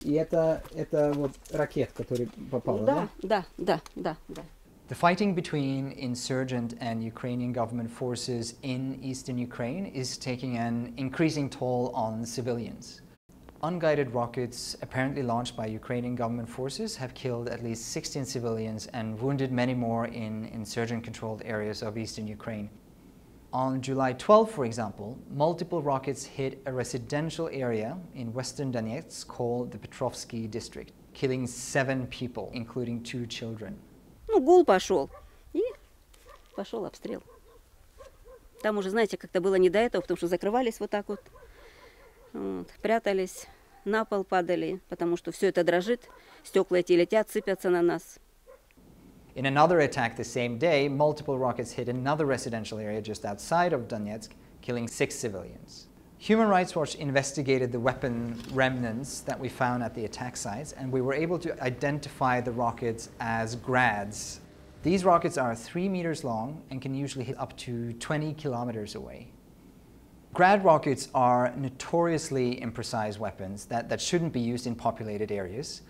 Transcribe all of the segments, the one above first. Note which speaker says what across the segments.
Speaker 1: И это вот ракет, который попал, да?
Speaker 2: Да.
Speaker 3: The fighting between insurgent and Ukrainian government forces in eastern Ukraine is taking an increasing toll on civilians. Unguided rockets apparently launched by Ukrainian government forces have killed at least 16 civilians and wounded many more in insurgent-controlled areas of eastern Ukraine. On July 12, for example, multiple rockets hit a residential area in western Donetsk called the Petrovsky district, killing 7 people, including 2 children.
Speaker 2: Ну, гул пошел, и пошел обстрел. Там уже, знаете, как-то было не до этого, потому что закрывались вот так вот, прятались, на пол падали, потому что все это дрожит, стекла эти летят, сыпятся на нас.
Speaker 3: In another attack the same day, multiple rockets hit another residential area just outside of Donetsk, killing 6 civilians. Human Rights Watch investigated the weapon remnants that we found at the attack sites, and we were able to identify the rockets as Grads. These rockets are 3 meters long and can usually hit up to 20 kilometers away. Grad rockets are notoriously imprecise weapons that shouldn't be used in populated areas.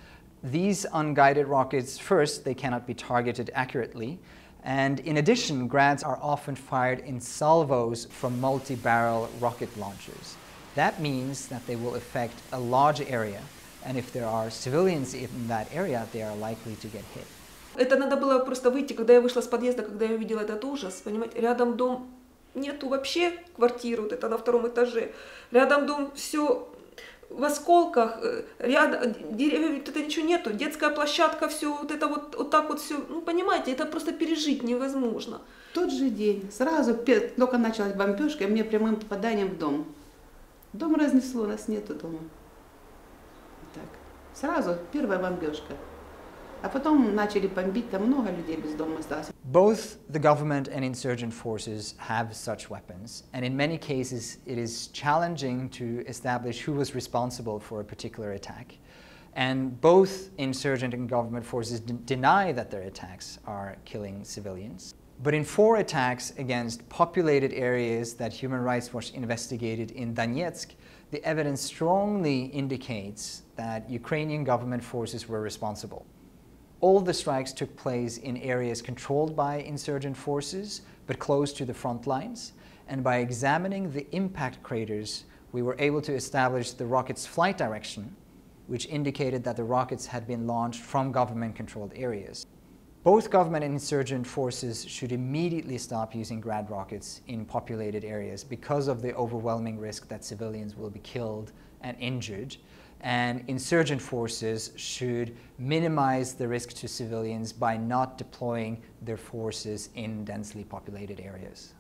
Speaker 3: These unguided rockets, first, they cannot be targeted accurately, and in addition, Grads are often fired in salvos from multi-barrel rocket launchers. That means that they will affect a large area, and if there are civilians in that area, they are likely to get hit.
Speaker 4: Это надо было просто выйти, когда я вышла с подъезда, когда я увидела этот ужас, понимаете, рядом дом, нету вообще квартиры, вот это на 2-м этаже, рядом дом, все в осколках, рядом деревьев, это ничего нету, детская площадка, все вот это вот так вот все, ну понимаете, это просто пережить невозможно.
Speaker 5: Тот же день, сразу, только началась бомбежка, мне прямым попаданием в дом. Дом разнесло, нас нету дома. Так, сразу первая бомбежка. А потом начали бомбить, там много людей без дома осталось.
Speaker 3: Both the government and insurgent forces have such weapons, and in many cases it is challenging to establish who was responsible for a particular attack. And both insurgent and government forces deny that their attacks are killing civilians. But in 4 attacks against populated areas that Human Rights Watch investigated in Donetsk, the evidence strongly indicates that Ukrainian government forces were responsible. All the strikes took place in areas controlled by insurgent forces, but close to the front lines. And by examining the impact craters, we were able to establish the rocket's flight direction, which indicated that the rockets had been launched from government-controlled areas. Both government and insurgent forces should immediately stop using Grad rockets in populated areas because of the overwhelming risk that civilians will be killed and injured. And insurgent forces should minimize the risk to civilians by not deploying their forces in densely populated areas.